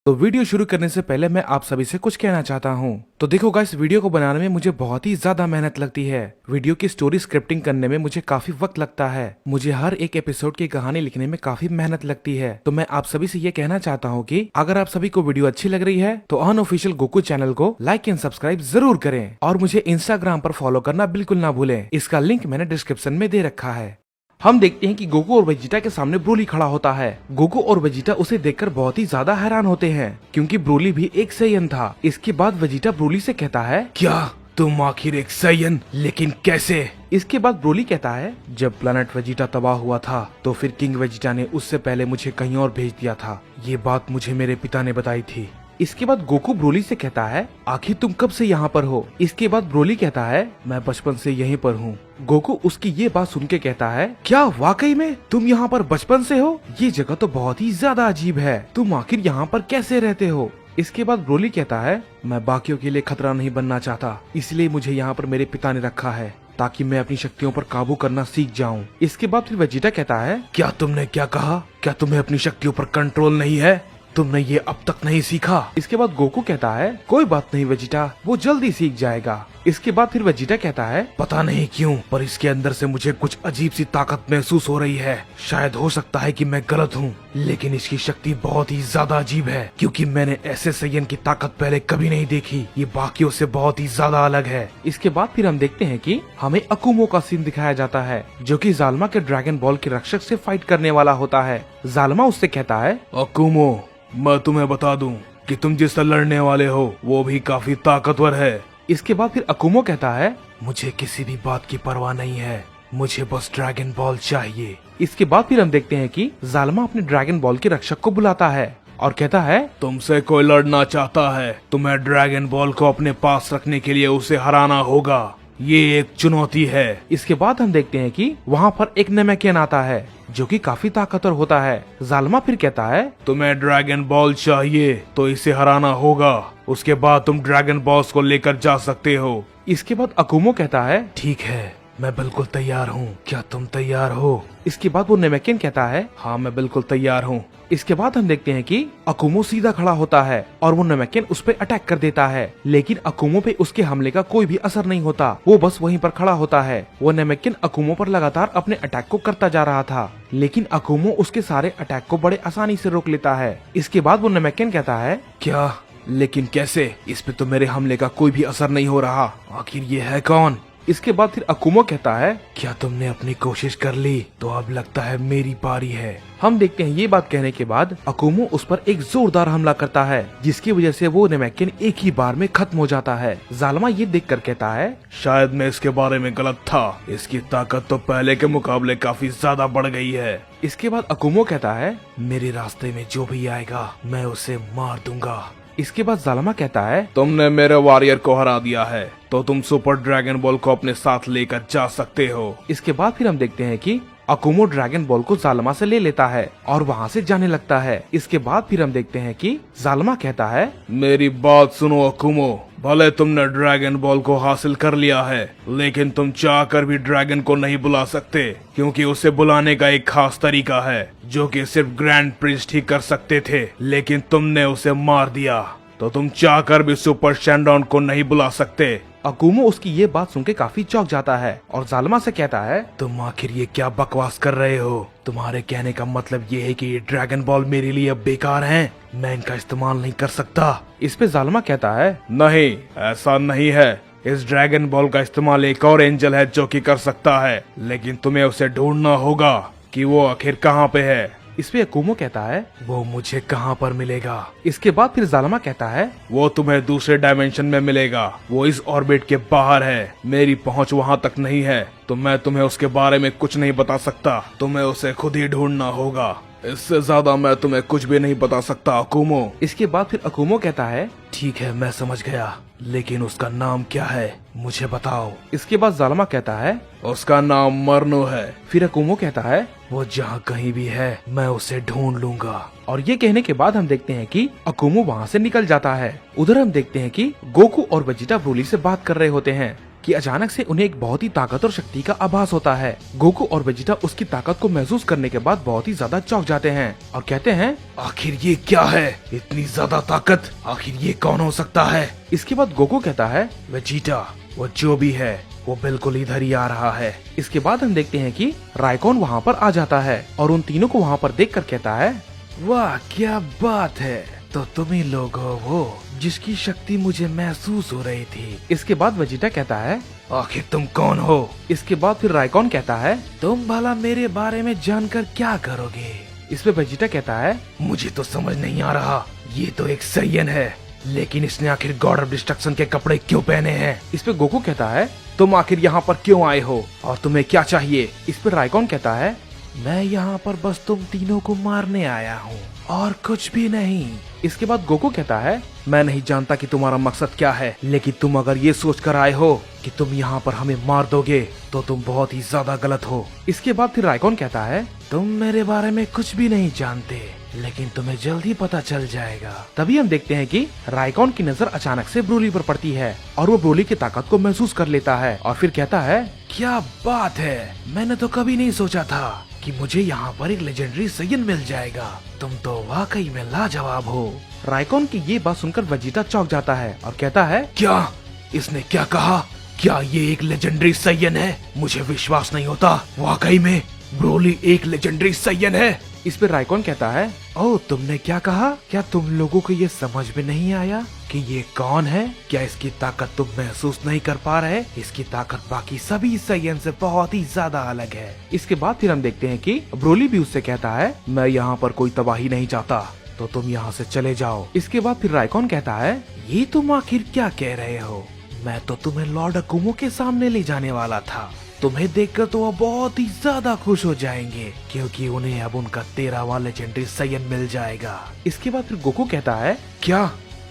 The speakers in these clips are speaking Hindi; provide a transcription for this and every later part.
तो वीडियो शुरू करने से पहले मैं आप सभी से कुछ कहना चाहता हूँ। तो देखो गाइस, वीडियो को बनाने में मुझे बहुत ही ज्यादा मेहनत लगती है। वीडियो की स्टोरी स्क्रिप्टिंग करने में मुझे काफी वक्त लगता है। मुझे हर एक एपिसोड की कहानी लिखने में काफी मेहनत लगती है। तो मैं आप सभी से ये कहना चाहता हूँ कि अगर आप सभी को वीडियो अच्छी लग रही है तो अनऑफिशियल गोकू चैनल को लाइक एंड सब्सक्राइब जरूर करें और मुझे इंस्टाग्राम पर फॉलो करना बिल्कुल ना भूलें। इसका लिंक मैंने डिस्क्रिप्शन में दे रखा है। हम देखते हैं कि गोकू और वेजिटा के सामने ब्रोली खड़ा होता है। गोकू और वेजिटा उसे देखकर बहुत ही ज्यादा हैरान होते हैं क्योंकि ब्रोली भी एक सैयन था। इसके बाद वेजिटा ब्रोली से कहता है, क्या तुम आखिर एक सैयन, लेकिन कैसे? इसके बाद ब्रोली कहता है, जब प्लैनेट वेजिटा तबाह हुआ था तो फिर किंग वेजिटा ने उससे पहले मुझे कहीं और भेज दिया था। ये बात मुझे मेरे पिता ने बताई थी। इसके बाद गोकू ब्रोली से कहता है, आखिर तुम कब से यहाँ पर हो? इसके बाद ब्रोली कहता है, मैं बचपन से यहीं पर हूँ। गोकू उसकी ये बात सुन के कहता है, क्या वाकई में तुम यहाँ पर बचपन से हो? ये जगह तो बहुत ही ज्यादा अजीब है। तुम आखिर यहाँ पर कैसे रहते हो? इसके बाद ब्रोली कहता है, मैं बाकियों के लिए खतरा नहीं बनना चाहता, इसलिए मुझे यहाँ पर मेरे पिता ने रखा है ताकि मैं अपनी शक्तियों पर काबू करना सीख जाऊं। इसके बाद फिर वेजिटा कहता है, क्या तुमने क्या कहा? क्या तुम्हें अपनी शक्तियों पर कंट्रोल नहीं है? तुमने ये अब तक नहीं सीखा? इसके बाद गोकू कहता है, कोई बात नहीं वेजिटा, वो जल्दी सीख जाएगा। इसके बाद फिर वेजिटा कहता है, पता नहीं क्यों पर इसके अंदर से मुझे कुछ अजीब सी ताकत महसूस हो रही है। शायद हो सकता है कि मैं गलत हूँ, लेकिन इसकी शक्ति बहुत ही ज्यादा अजीब है क्योंकि मैंने ऐसे सैयन की ताकत पहले कभी नहीं देखी। ये बाकियों से बहुत ही ज्यादा अलग है। इसके बाद फिर हम देखते हैं कि हमें अकुमो का सीन दिखाया जाता है जो कि जालमा के ड्रैगन बॉल के रक्षक से फाइट करने वाला होता है। जालमा उससे कहता है, अकुमो, मैं तुम्हें बता दूं कि तुम जिससे लड़ने वाले हो वो भी काफी ताकतवर है। इसके बाद फिर अकुमो कहता है, मुझे किसी भी बात की परवाह नहीं है, मुझे बस ड्रैगन बॉल चाहिए। इसके बाद फिर हम देखते हैं कि जालमा अपने ड्रैगन बॉल के रक्षक को बुलाता है और कहता है, तुमसे कोई लड़ना चाहता है, तुम्हें ड्रैगन बॉल को अपने पास रखने के लिए उसे हराना होगा। ये एक चुनौती है। इसके बाद हम देखते हैं कि वहाँ पर एक नेमेकियन आता है जो कि काफी ताकतवर होता है। जालमा फिर कहता है, तुम्हें ड्रैगन बॉल चाहिए तो इसे हराना होगा, उसके बाद तुम ड्रैगन बॉल्स को लेकर जा सकते हो। इसके बाद अकुमो कहता है, ठीक है, मैं बिल्कुल तैयार हूँ, क्या तुम तैयार हो? इसके बाद वो नेमेकियन कहता है, हाँ मैं बिल्कुल तैयार हूँ। इसके बाद हम देखते हैं कि अकुमो सीधा खड़ा होता है और वो नेमेकियन उस पे अटैक कर देता है, लेकिन अकुमो पे उसके हमले का कोई भी असर नहीं होता। वो बस वहीं पर खड़ा होता है। वो नेमेकियन अकुमो पर लगातार अपने अटैक को करता जा रहा था, लेकिन अकुमो उसके सारे अटैक को बड़े आसानी से रोक लेता है। इसके बाद वो नेमेकियन कहता है, क्या, लेकिन कैसे? इस पे तो मेरे हमले का कोई भी असर नहीं हो रहा, आखिर ये है कौन? इसके बाद फिर अकुमो कहता है, क्या तुमने अपनी कोशिश कर ली? तो अब लगता है मेरी बारी है। हम देखते हैं ये बात कहने के बाद अकुमो उस पर एक जोरदार हमला करता है जिसकी वजह से वो नेमेकियन एक ही बार में खत्म हो जाता है। जालमा ये देखकर कहता है, शायद मैं इसके बारे में गलत था, इसकी ताकत तो पहले के मुकाबले काफी ज्यादा बढ़ गई है। इसके बाद अकुमो कहता है, मेरे रास्ते में जो भी आएगा मैं उसे मार दूंगा। इसके बाद जालमा कहता है, तुमने मेरे वॉरियर को हरा दिया है तो तुम सुपर ड्रैगन बॉल को अपने साथ लेकर जा सकते हो। इसके बाद फिर हम देखते हैं कि अकुमो ड्रैगन बॉल को जालमा से ले लेता है और वहाँ से जाने लगता है। इसके बाद फिर हम देखते हैं कि जालमा कहता है, मेरी बात सुनो अकुमो, भले तुमने ड्रैगन बॉल को हासिल कर लिया है लेकिन तुम चाहकर भी ड्रैगन को नहीं बुला सकते क्योंकि उसे बुलाने का एक खास तरीका है जो कि सिर्फ ग्रैंड प्रिंस ही कर सकते थे, लेकिन तुमने उसे मार दिया तो तुम चाहकर भी सुपर शैंडॉन को नहीं बुला सकते। अकुमो उसकी ये बात सुन के काफी चौंक जाता है और जालमा से कहता है, तुम आखिर ये क्या बकवास कर रहे हो? तुम्हारे कहने का मतलब ये है कि ये ड्रैगन बॉल मेरे लिए अब बेकार हैं, मैं इनका इस्तेमाल नहीं कर सकता? इस पे जालमा कहता है, नहीं ऐसा नहीं है, इस ड्रैगन बॉल का इस्तेमाल एक और एंजल है जो कि कर सकता है, लेकिन तुम्हें उसे ढूंढना होगा कि वो आखिर कहाँ पे है। इस पे अकुमो कहता है, वो मुझे कहाँ पर मिलेगा? इसके बाद फिर जालमा कहता है, वो तुम्हें दूसरे डायमेंशन में मिलेगा, वो इस ऑर्बिट के बाहर है, मेरी पहुँच वहाँ तक नहीं है तो मैं तुम्हें उसके बारे में कुछ नहीं बता सकता, तुम्हें उसे खुद ही ढूंढना होगा, इससे ज्यादा मैं तुम्हें कुछ भी नहीं बता सकता अकुमो। इसके बाद फिर अकुमो कहता है, ठीक है मैं समझ गया, लेकिन उसका नाम क्या है मुझे बताओ। इसके बाद जालमा कहता है, उसका नाम मरनो है। फिर अकुमो कहता है, वो जहाँ कहीं भी है मैं उसे ढूंढ लूंगा। और ये कहने के बाद हम देखते हैं कि अकुमो वहाँ से निकल जाता है। उधर हम देखते हैं कि गोकू और वेजिटा ब्रोली से बात कर रहे होते हैं कि अचानक से उन्हें एक बहुत ही ताकत और शक्ति का आभास होता है। गोकू और वेजिटा उसकी ताकत को महसूस करने के बाद बहुत ही ज्यादा चौंक जाते हैं और कहते हैं, आखिर ये क्या है? इतनी ज्यादा ताकत, आखिर ये कौन हो सकता है? इसके बाद गोकू कहता है, वेजिटा, वो जो भी है वो बिल्कुल इधर ही आ रहा है। इसके बाद हम देखते हैं कि रायकॉन वहाँ पर आ जाता है और उन तीनों को वहाँ पर देखकर कहता है, वाह क्या बात है, तो तुम ही लोग हो वो जिसकी शक्ति मुझे महसूस हो रही थी। इसके बाद वेजिटा कहता है, आखिर तुम कौन हो? इसके बाद फिर रायकॉन कहता है, तुम भला मेरे बारे में जानकर क्या करोगे? इस पे वेजिटा कहता है, मुझे तो समझ नहीं आ रहा, ये तो एक साइयन है, लेकिन इसने आखिर गॉड ऑफ डिस्ट्रक्शन के कपड़े क्यों पहने हैं? इस पे गोकू कहता है, तुम आखिर यहाँ पर क्यों आए हो और तुम्हें क्या चाहिए? इस पे रायकॉन कहता है, मैं यहाँ पर बस तुम तीनों को मारने आया हूँ और कुछ भी नहीं। इसके बाद गोकू कहता है, मैं नहीं जानता कि तुम्हारा मकसद क्या है, लेकिन तुम अगर ये सोच कर आए हो कि तुम यहाँ पर हमें मार दोगे तो तुम बहुत ही ज्यादा गलत हो। इसके बाद फिर रायकॉन कहता है, तुम मेरे बारे में कुछ भी नहीं जानते, लेकिन तुम्हें जल्दी पता चल जाएगा। तभी हम देखते हैं कि रायकॉन की नजर अचानक से ब्रोली पर पड़ती है और वो ब्रोली की ताकत को महसूस कर लेता है और फिर कहता है, क्या बात है, मैंने तो कभी नहीं सोचा था कि मुझे यहाँ पर एक लेजेंडरी साइयन मिल जाएगा। तुम तो वाकई में लाजवाब हो। रायकॉन की ये बात सुनकर वेजिटा चौंक जाता है और कहता है, क्या? इसने क्या कहा? क्या ये एक लेजेंडरी साइयन है? मुझे विश्वास नहीं होता, वाकई में ब्रोली एक लेजेंडरी साइयन है। इस पे रायकॉन कहता है, ओह तुमने क्या कहा? क्या तुम लोगों को ये समझ में नहीं आया कि ये कौन है? क्या इसकी ताकत तुम महसूस नहीं कर पा रहे? इसकी ताकत बाकी सभी साइयन से बहुत ही ज्यादा अलग है। इसके बाद फिर हम देखते हैं कि ब्रोली भी उससे कहता है, मैं यहाँ पर कोई तबाही नहीं चाहता, तो तुम यहाँ से चले जाओ। इसके बाद फिर रायकॉन कहता है, ये तुम आखिर क्या कह रहे हो? मैं तो तुम्हें लॉर्ड अकुमो के सामने ले जाने वाला था। तुम्हें देखकर तो वो बहुत ही ज्यादा खुश हो जाएंगे, क्योंकि उन्हें अब उनका 13वां लेजेंडरी साइयन मिल जाएगा। इसके बाद फिर गोकू कहता है, क्या?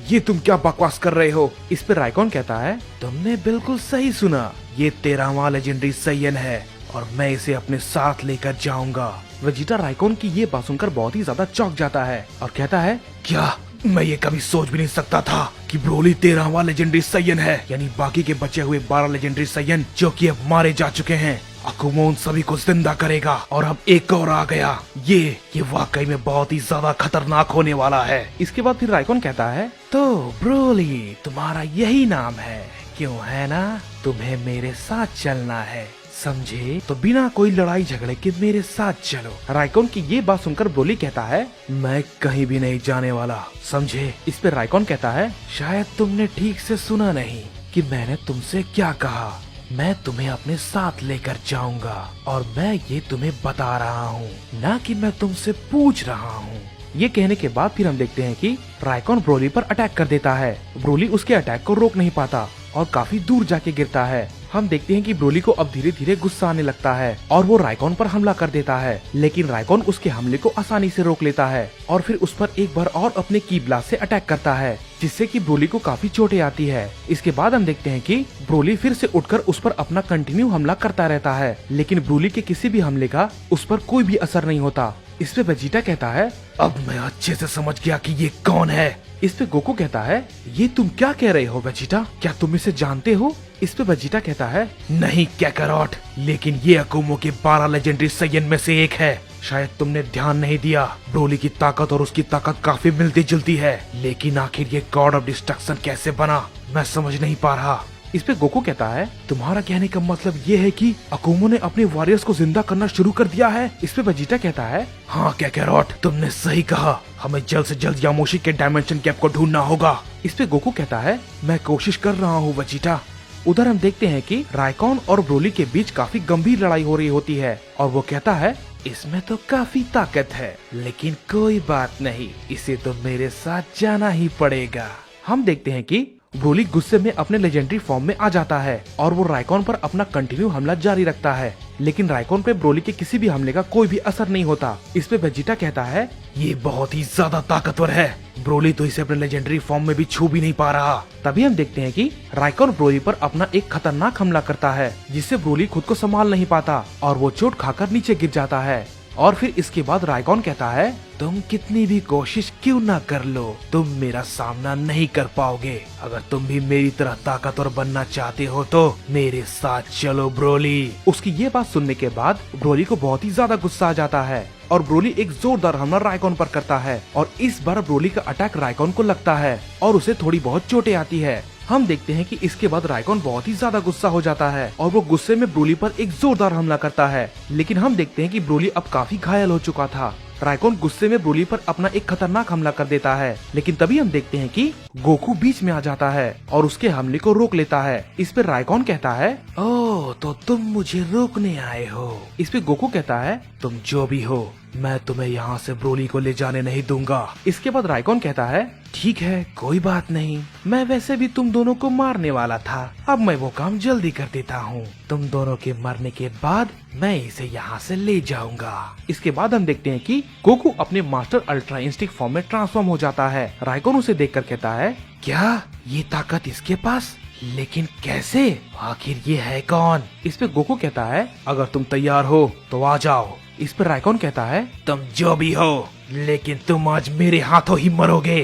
ये तुम क्या बकवास कर रहे हो? इस पे रायकॉन कहता है, तुमने बिल्कुल सही सुना, ये 13वां लेजेंडरी साइयन है और मैं इसे अपने साथ लेकर जाऊंगा। वेजिटा रायकॉन की ये बात सुनकर बहुत ही ज्यादा चौंक जाता है और कहता है, क्या? मैं ये कभी सोच भी नहीं सकता था कि ब्रोली 13वां लेजेंडरी साइयन है, यानी बाकी के बचे हुए 12 लेजेंडरी साइयन जो कि अब मारे जा चुके हैं, अकुमो उन सभी को जिंदा करेगा। और अब एक और आ गया, ये वाकई में बहुत ही ज्यादा खतरनाक होने वाला है। इसके बाद फिर रायकॉन कहता है, तो ब्रोली तुम्हारा यही नाम है, क्यों है ना? तुम्हें मेरे साथ चलना है, समझे? तो बिना कोई लड़ाई झगड़े के मेरे साथ चलो। रायकॉन की ये बात सुनकर ब्रोली कहता है, मैं कहीं भी नहीं जाने वाला, समझे? इस पे रायकॉन कहता है, शायद तुमने ठीक से सुना नहीं कि मैंने तुमसे क्या कहा। मैं तुम्हें अपने साथ लेकर जाऊंगा और मैं ये तुम्हें बता रहा हूँ, ना कि मैं तुमसे पूछ रहा हूँ। ये कहने के बाद फिर हम देखते हैं कि रायकॉन ब्रोली पर अटैक कर देता है। ब्रोली उसके अटैक को रोक नहीं पाता और काफी दूर जाके गिरता है। हम देखते हैं कि ब्रोली को अब धीरे धीरे गुस्सा आने लगता है और वो रायकॉन पर हमला कर देता है, लेकिन रायकॉन उसके हमले को आसानी से रोक लेता है और फिर उस पर एक बार और अपने की ब्लास्ट से अटैक करता है, जिससे कि ब्रोली को काफी चोटें आती है। इसके बाद हम देखते हैं कि ब्रोली फिर से उठकर उस पर अपना कंटिन्यू हमला करता रहता है, लेकिन ब्रोली के किसी भी हमले का उस पर कोई भी असर नहीं होता। इस पे वेजिटा कहता है, अब मैं अच्छे से समझ गया कि ये कौन है। इस पे गोकू कहता है, ये तुम क्या कह रहे हो वेजिटा? क्या तुम इसे जानते हो? इस पे वेजिटा कहता है, नहीं कैकरॉट, लेकिन ये अकुमो के 12 लेजेंडरी साइयन में से एक है। शायद तुमने ध्यान नहीं दिया, ब्रोली की ताकत और उसकी ताकत काफी मिलती जुलती है, लेकिन आखिर ये गॉड ऑफ डिस्ट्रक्शन कैसे बना, मैं समझ नहीं पा रहा। इस पे गोकू कहता है, तुम्हारा कहने का मतलब ये है कि अकुमो ने अपने वॉरियर्स को जिंदा करना शुरू कर दिया है? इस पे वेजिटा कहता है, हाँ कैकरॉट, तुमने सही कहा, हमें जल्द से जल्द यामोशी के डायमेंशन कैप को ढूंढना होगा। इस पे गोकू कहता है, मैं कोशिश कर रहा हूँ वेजिटा। उधर हम देखते हैं कि रायकॉन और ब्रोली के बीच काफी गंभीर लड़ाई हो रही होती है और वो कहता है, इसमें तो काफी ताकत है, लेकिन कोई बात नहीं, इसे तो मेरे साथ जाना ही पड़ेगा। हम देखते हैं कि ब्रोली गुस्से में अपने लेजेंडरी फॉर्म में आ जाता है और वो रायकॉन पर अपना कंटिन्यू हमला जारी रखता है, लेकिन रायकॉन पे ब्रोली के किसी भी हमले का कोई भी असर नहीं होता। इस पे वेजिटा कहता है, ये बहुत ही ज्यादा ताकतवर है, ब्रोली तो इसे अपने लेजेंडरी फॉर्म में भी छू भी नहीं पा रहा। तभी हम देखते हैं कि रायकॉन ब्रोली पर अपना एक खतरनाक हमला करता है, जिससे ब्रोली खुद को संभाल नहीं पाता और वो चोट खाकर नीचे गिर जाता है। और फिर इसके बाद रायकॉन कहता है, तुम कितनी भी कोशिश क्यों ना कर लो, तुम मेरा सामना नहीं कर पाओगे। अगर तुम भी मेरी तरह ताकतवर बनना चाहते हो तो मेरे साथ चलो ब्रोली। उसकी ये बात सुनने के बाद ब्रोली को बहुत ही ज्यादा गुस्सा आ जाता है और ब्रोली एक जोरदार हमला राइकॉन पर करता है और इस बार ब्रोली का अटैक राइकॉन को लगता है और उसे थोड़ी बहुत चोटें आती है। हम देखते हैं कि इसके बाद राइकॉन बहुत ही ज्यादा गुस्सा हो जाता है और वो गुस्से में ब्रोली पर एक जोरदार हमला करता है, लेकिन हम देखते हैं कि ब्रोली अब काफी घायल हो चुका था। राइकॉन गुस्से में ब्रोली पर अपना एक खतरनाक हमला कर देता है, लेकिन तभी हम देखते हैं कि गोकू बीच में आ जाता है और उसके हमले को रोक लेता है। इस पे राइकॉन कहता है, ओह तो तुम मुझे रोकने आए हो। इस पे गोकू कहता है, तुम जो भी हो मैं तुम्हें यहाँ से ब्रोली को ले जाने नहीं दूंगा। इसके बाद राइकॉन कहता है, ठीक है कोई बात नहीं, मैं वैसे भी तुम दोनों को मारने वाला था, अब मैं वो काम जल्दी कर देता हूँ। तुम दोनों के मरने के बाद मैं इसे यहाँ से ले जाऊंगा। इसके बाद हम देखते हैं कि गोकू अपने मास्टर अल्ट्रा इंस्टिंक्ट फॉर्म में ट्रांसफॉर्म हो जाता है। राइकॉन उसे देखकर कहता है, क्या ये ताकत इसके पास, लेकिन कैसे, आखिर ये है कौन? इस पे गोकू कहता है, अगर तुम तैयार हो तो आ जाओ। इस पर राइकॉन कहता है, तुम जो भी हो लेकिन तुम आज मेरे हाथों ही मरोगे।